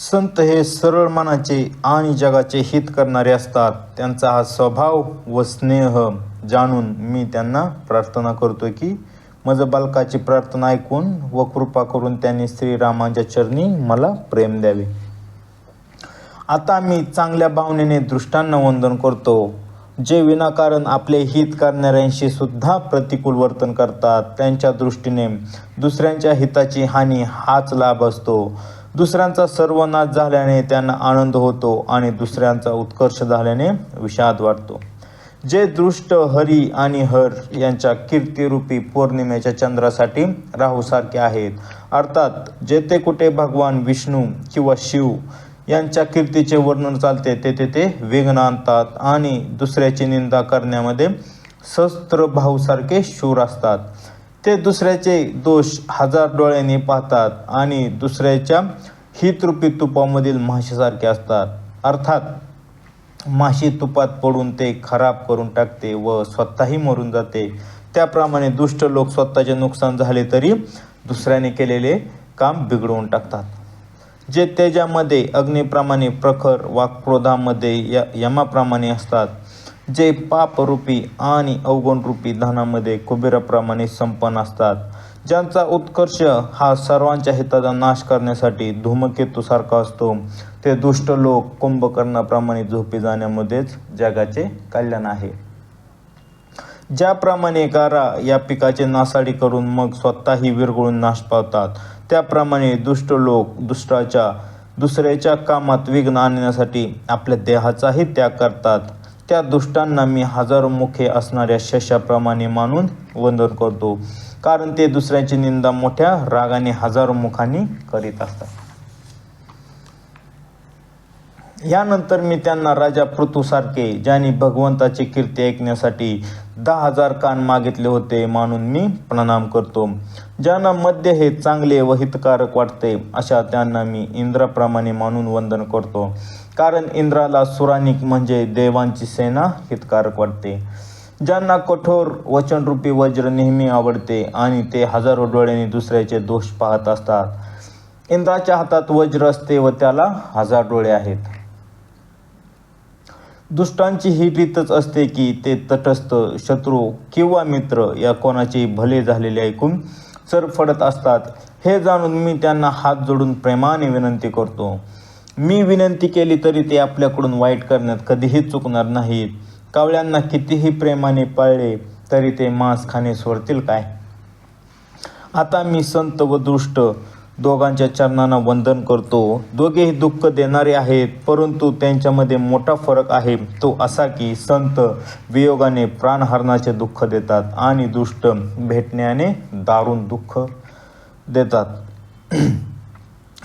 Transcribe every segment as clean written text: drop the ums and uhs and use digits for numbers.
संत हे सरळ मनाचे आणि जगाचे हित करणारे असतात. त्यांचा हा स्वभाव व स्नेह जाणून मी त्यांना प्रार्थना करतो की माझं बालकाची प्रार्थना ऐकून व कृपा करून त्यांनी श्रीरामांच्या चरणी मला प्रेम द्यावे. आता मी चांगल्या भावनेने दृष्टांना वंदन करतो, जे विनाकारण आपले हित करणाऱ्यांशी सुद्धा प्रतिकूल वर्तन करतात. त्यांच्या दृष्टीने दुसऱ्यांच्या हिताची हानी हाच लाभ असतो. दुसऱ्यांचा सर्वनाश झाल्याने त्यांना आनंद होतो आणि दुसऱ्यांचा उत्कर्ष झाल्याने विषाद वाटतो. जे दृष्ट हरी आणि हर यांच्या कीर्तिरूपी पौर्णिमेच्या चंद्रासाठी राहूसारखे आहेत, अर्थात जेथे कुठे भगवान विष्णू किंवा शिव यांच्या कीर्तीचे वर्णन चालते तेथे ते विघ्न आणतात आणि दुसऱ्याची निंदा करण्यामध्ये शस्त्र भाऊसारखे शूर असतात. ते दुसऱ्याचे दोष हजार डोळ्यांनी पाहतात आणि दुसऱ्याच्या हितरूपी तुपामधील माशीसारखे असतात. अर्थात माशी तुपात पडून ते खराब करून टाकते व स्वतःही मरून जाते. त्याप्रमाणे दुष्ट लोक स्वतःचे नुकसान झाले तरी दुसऱ्याने केलेले काम बिघडवून टाकतात. जे तेजामध्ये अग्नीप्रमाणे प्रखर वा क्रोधामध्ये यमाप्रमाणे असतात. जे पापरूपी आणि अवगुणरूपी धनामध्ये कुबेराप्रमाणे संपन्न असतात. ज्यांचा उत्कर्ष हा सर्वांच्या हिताचा नाश करण्यासाठी धूमकेतूसारखा असतो. ते दुष्ट लोक कुंभकर्णाप्रमाणे झोपी जाण्यामध्येच जगाचे कल्याण आहे. ज्याप्रमाणे गारा या पिकाचे नासाडी करून मग स्वतःही विरघळून नाश पावतात, त्याप्रमाणे दुष्ट लोक दुसऱ्याच्या कामात विघ्न आणण्यासाठी आपल्या देहाचाही त्याग करतात. त्या दुष्टांना मी हजारो मुखे असणाऱ्या शस्याप्रमाणे मानून वंदन करतो, कारण ते दुसऱ्याची निंदा मोठ्या रागाने हजारो मुखांनी करीत असतात. यानंतर मी त्यांना राजा पृथूसारखे, ज्यांनी भगवंताची कीर्ती ऐकण्यासाठी 10,000 कान मागितले होते, मानून मी प्रणाम करतो. ज्यांना मध्य हे चांगले व हितकारक वाटते, अशा त्यांना मी इंद्राप्रमाणे मानून वंदन करतो, कारण इंद्राला सुरानिक म्हणजे देवांची सेना हितकारक वाटते. ज्यांना कठोर वचनरूपी वज्र नेहमी आवडते आणि ते हजारो डोळ्यांनी दुसऱ्याचे दोष पाहत असतात. इंद्राच्या हातात वज्र असते व त्याला 1000 डोळे आहेत. दुष्टांची ही रीतच असते की ते तटस्थ, शत्रू किंवा मित्र या कोणाचे भले झालेले ऐकून चरफडत असतात. हे जाणून मी त्यांना हात जोडून प्रेमाने विनंती करतो. मी विनंती केली तरी ते आपल्याकडून वाईट करण्यात कधीही चुकणार नाहीत. कावळ्यांना कितीही प्रेमाने पाळले तरी ते मांस खाणे सोडतील काय? आता मी संत व दुष्ट दोघांच्या चरणांना वंदन करतो. दोघेही दुःख देणारे आहेत, परंतु त्यांच्यामध्ये मोठा फरक आहे. तो असा की संत वियोगाने प्राणहरणाचे दुःख देतात आणि दुष्ट भेटण्याने दारुण दुःख देतात.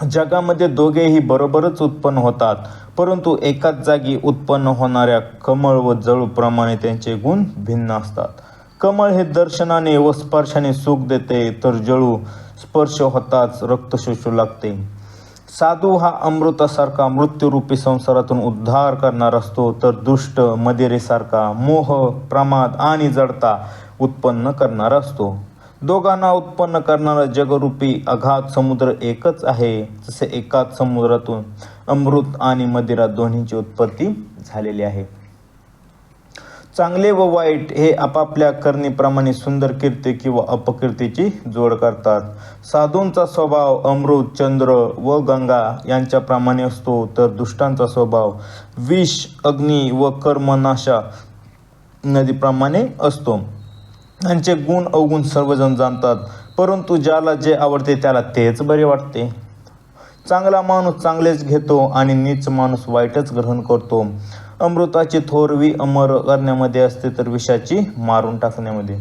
जगामध्ये दोघेही बरोबरच उत्पन्न होतात, परंतु एकाच जागी उत्पन्न होणाऱ्या कमळ व जळूप्रमाणे त्यांचे गुण भिन्न असतात. कमळ हे दर्शनाने व स्पर्शाने सुख देते, तर जळू स्पर्श होताच रक्त शोषू लागते. साधू हा अमृतासारखा मृत्यूरूपी संसारातून उद्धार करणार असतो, तर दुष्ट मदिरेसारखा मोह, प्रमाद आणि जडता उत्पन्न करणारा असतो. दोघांना उत्पन्न करणारा जगरूपी अगाध समुद्र एकच आहे. जसे एकाच समुद्रातून अमृत आणि मदिरा दोन्हीची उत्पत्ती झालेली आहे. चांगले व वाईट हे आपापल्या करणीप्रमाणे सुंदर कीर्ती किंवा अपकीर्तीची जोड करतात. साधूंचा स्वभाव अमृत, चंद्र व गंगा यांच्याप्रमाणे असतो, तर दुष्टांचा स्वभाव विष, अग्नी व कर्मनाशा नदीप्रमाणे असतो. त्यांचे गुण अवगुण सर्वजण जाणतात, परंतु ज्याला जे आवडते त्याला तेच बरे वाटते. चांगला माणूस चांगलेच घेतो आणि नीच माणूस वाईटच ग्रहण करतो. अमृताची थोरवी अमर करण्यामध्ये असते, तर विषाची मारून टाकण्यामध्ये.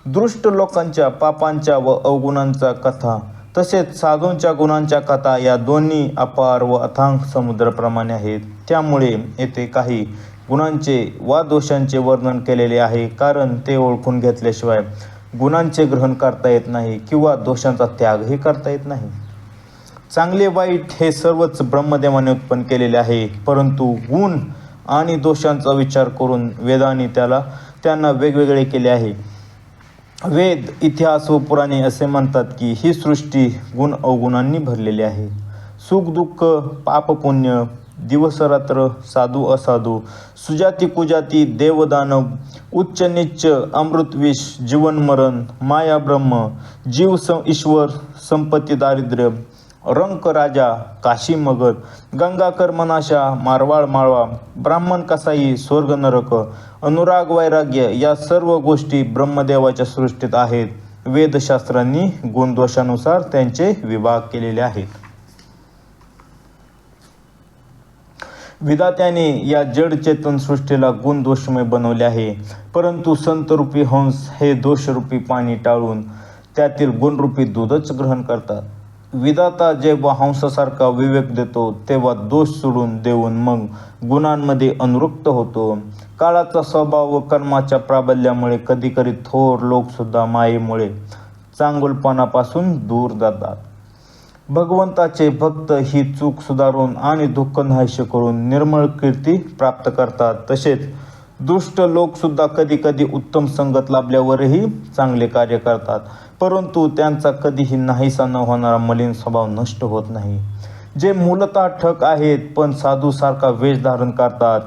दुष्ट लोकांच्या पापांच्या व अवगुणांच्या कथा तसेच साधूंच्या गुणांच्या कथा या दोन्ही अपार व अथांग समुद्राप्रमाणे आहेत. त्यामुळे येथे काही गुणांचे वा दोषांचे वर्णन केलेले आहे, कारण ते ओळखून घेतल्याशिवाय गुणांचे ग्रहण करता येत नाही किंवा दोषांचा त्यागही करता येत नाही. चांगले वाईट हे सर्वच ब्रह्मदेवाने उत्पन्न केलेले आहे, परंतु गुण आणि दोषांचा विचार करून वेदांनी त्यांना वेगवेगळे केले आहे. वेद, इतिहास व पुराणे असे म्हणतात की ही सृष्टी गुण अवगुणांनी भरलेली आहे. सुख दुःख पाप पुण्य, दिवस रात्र साधू असाधू, सुजाती कुजाती देवदानव, उच्च नीच अमृत विष, जीवन मरण, माया ब्रह्म, जीव ईश्वर, संपत्ती दारिद्र्य, रंक राजा, काशी मगध, गंगाकर मनाशा, मारवाड माळवा, ब्राह्मण कसाई, स्वर्ग नरक, अनुराग वैराग्य या सर्व गोष्टी ब्रह्मदेवाच्या सृष्टीत आहेत. वेदशास्त्रांनी गुणदोषानुसार त्यांचे विभाग केलेले आहेत. विधात्याने या जड चेतन सृष्टीला गुणदोषमय बनवले आहे, परंतु संतरूपी हंस हे दोषरूपी पाणी टाळून त्यातील गुणरूपी दूधच ग्रहण करतात. विधाता जेव्हा हंसासारखा विवेक देतो तेव्हा दोष सोडून देऊन मग गुणांमध्ये अनुरक्त होतो. काळाचा स्वभाव व कर्माच्या प्राबल्यामुळे कधीकधी थोर लोकसुद्धा मायेमुळे चांगुलपणापासून दूर जातात. भगवंताचे भक्त ही चूक सुधारून आणि दुःख नाहीसे करून निर्मळ कीर्ती प्राप्त करतात. तसेच दुष्ट लोकसुद्धा कधीकधी उत्तम संगत लाभल्यावरही चांगले कार्य करतात, परंतु त्यांचा कधीही नाहीसा न होणारा मलिन स्वभाव नष्ट होत नाही. जे मूलतः ठग आहेत पण साधूसारखा वेश धारण करतात,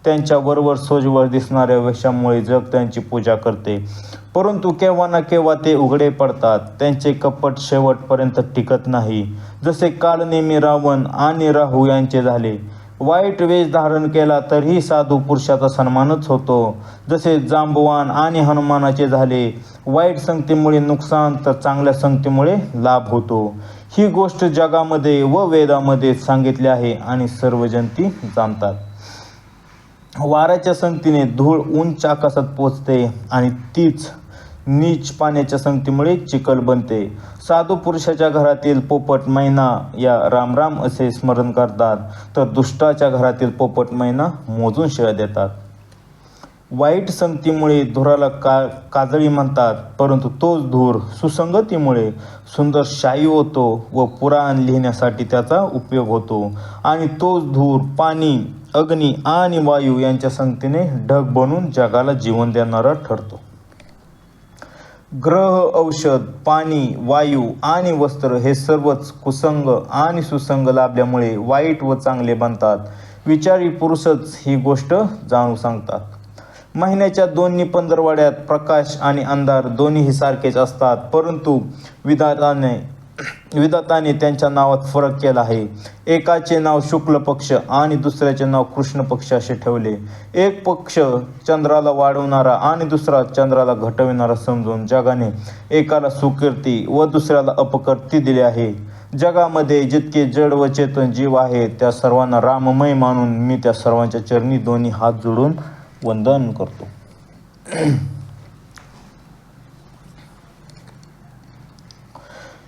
त्यांच्या वरवर सोजवर दिसणाऱ्या वेशामुळे जग त्यांची पूजा करते, परंतु केव्हा ना केव्हा ते उघडे पडतात. त्यांचे कपट शेवटपर्यंत टिकत नाही, जसे कालनेमी रावण आणि राहू यांचे झाले. वाईट वेश धारण केला तरीही साधू पुरुषाचा सन्मानच होतो, जसे जांबवान आणि हनुमानाचे झाले. वाईट संगतीमुळे नुकसान तर चांगल्या संगतीमुळे लाभ होतो. ही गोष्ट जगामध्ये व वेदामध्ये सांगितली आहे आणि सर्वजण ती जाणतात. वाऱ्याच्या संगतीने धूळ उंच आकाशात पोचते आणि तीच नीच पाण्याच्या संगतीमुळे चिखल बनते. साधू पुरुषाच्या घरातील पोपट मैना या राम राम असे स्मरण करतात, तर दुष्टाच्या घरातील पोपट मैना मोजून शिव्या देतात. वाईट संगतीमुळे धुराला काजळी म्हणतात, परंतु तोच धूर सुसंगतीमुळे सुंदर शाई होतो व पुराण लिहिण्यासाठी त्याचा उपयोग होतो. आणि तोच धूर पाणी, अग्नी आणि वायू यांच्या संगतीने ढग बनून जगाला जीवन देणारा ठरतो. ग्रह, औषध, पाणी, वायू आणि वस्त्र हे सर्वच कुसंग आणि सुसंग लाभल्यामुळे वाईट व चांगले बनतात. विचारी पुरुषच ही गोष्ट जाणून सांगतात. महिन्याच्या दोन्ही पंधरवड्यात प्रकाश आणि अंधार दोन्हीही सारखेच असतात, परंतु विधाताने त्यांच्या नावात फरक केला आहे. एकाचे नाव शुक्ल पक्ष आणि दुसऱ्याचे नाव कृष्ण पक्ष असे ठेवले. एक पक्ष चंद्राला वाढवणारा आणि दुसरा चंद्राला घटविणारा समजून जगाने एकाला सुकीर्ती व दुसऱ्याला अपकीर्ती दिली आहे. जगामध्ये जितके जड व चेतन जीव आहेत त्या सर्वांना राममय मानून मी त्या सर्वांच्या चरणी दोन्ही हात जोडून वंदन करतो.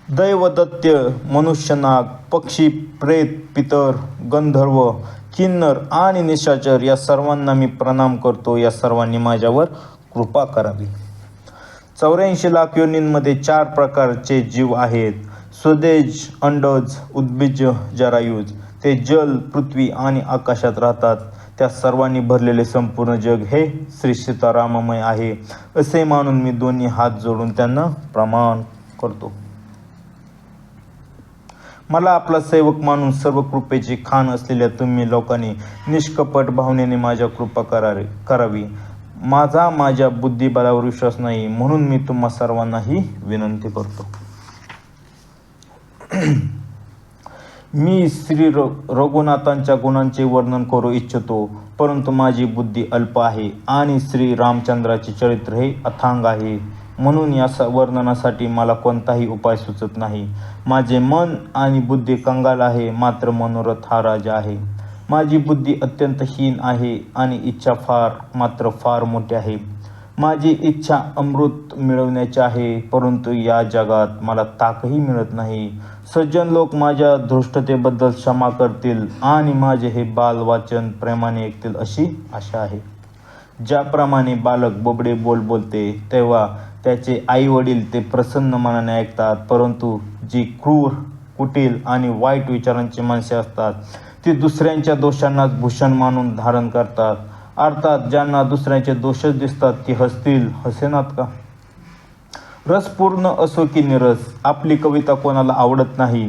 दैवदत्य, मनुष्यनाग, पक्षी, प्रेत, पितर, गंधर्व, किन्नर आणि निशाचर या सर्वांना मी प्रणाम करतो. या सर्वांनी माझ्यावर कृपा करावी. 84 लाख योनींमध्ये 4 प्रकारचे जीव आहेत. स्वदेज, अंडज, उद्भिज, जरायुज. ते जल, पृथ्वी आणि आकाशात राहतात. त्या सर्वांनी भरलेले संपूर्ण जग हे श्री सीताराममय आहे असे मानून मी दोन्ही हात जोडून त्यांना प्रणाम करतो. मला आपला सेवक मानून सर्व कृपेची खाण असलेल्या तुम्ही लोकांनी निष्कपट भावनेने माझ्या कृपा करावी. माझ्या बुद्धिबळावर विश्वास नाही, म्हणून मी तुम्हा सर्वांनाही विनंती करतो. मी श्री रघुनाथांच्या गुणांचे वर्णन करू इच्छितो, परंतु माझी बुद्धी अल्प आहे आणि श्री रामचंद्राचे चरित्र हे अथांग आहे, म्हणून या वर्णनासाठी मला कोणताही उपाय सुचत नाही. माझे मन आणि बुद्धी कंगाल आहे, मात्र मनोरथ हा राजा आहे. माझी बुद्धी अत्यंत हीन आहे आणि इच्छा फार मोठी आहे. माझी इच्छा अमृत मिळवण्याची आहे, परंतु या जगात मला ताकही मिळत नाही. सज्जन लोक माझ्या धृष्टतेबद्दल क्षमा करतील आणि माझे हे बालवाचन प्रेमाने ऐकतील अशी आशा आहे. ज्याप्रमाणे बालक बोबडे बोलते तेव्हा त्याचे आई वडील ते प्रसन्न मनाने ऐकतात, परंतु जी क्रूर, कुटील आणि वाईट विचारांची माणसे असतात ती दुसऱ्यांच्या दोषांनाच भूषण मानून धारण करतात. अर्थात ज्यांना दुसऱ्यांचे दोषच दिसतात ती हसेनात का? रसपूर्ण असो की निरस, आपली कविता कोणाला आवडत नाही,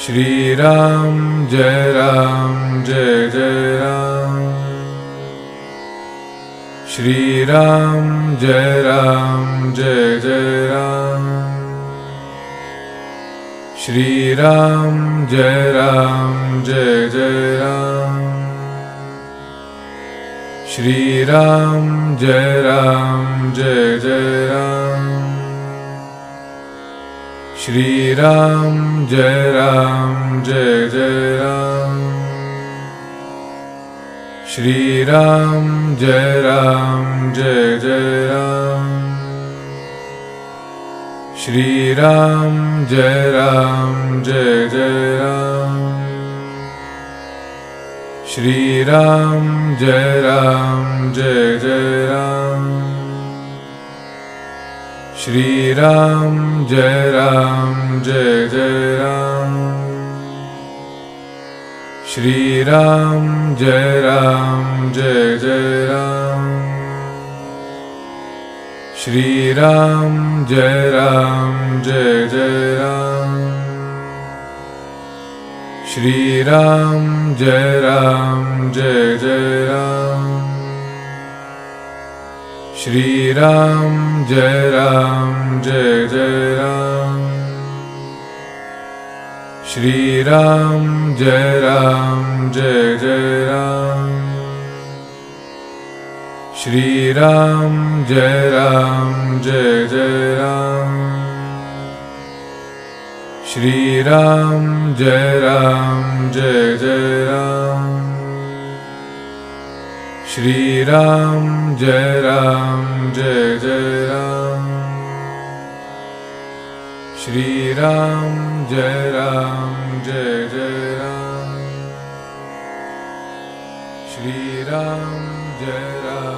Shri Ram Jai Ram Jai Jai Ram. Shri Ram Jai Ram Jai Jai Ram. Shri Ram Jai Ram Jai Jai Ram. Shri Ram Jai Ram Jai Jai Ram. Shri Ram Jai Ram Jai Jai Ram. Shri Ram Jai Ram Jai Jai Ram. Shri Ram Jai Ram Jai Jai Ram. Shri Ram Jai Ram Jai Jai Ram. Shri Ram Jai Ram Jai Jai Ram. Shri Ram Jai Ram Jai Jai Ram. Shri Ram Jai Ram Jai Jai Ram. Shri Ram Jai Ram Jai Jai Ram. Shri Ram Jai Ram Jai Jai Ram. Shri Ram Jai Ram Jai Jai Ram. Shri Ram Jai Ram Jai Jai Ram. Shri Ram Jai Ram Jai Jai Ram. Shri Ram Jai Ram Jai Jai Ram. Shri Ram Jai Ram Jai Jai Ram. Shri Ram Jai Ram.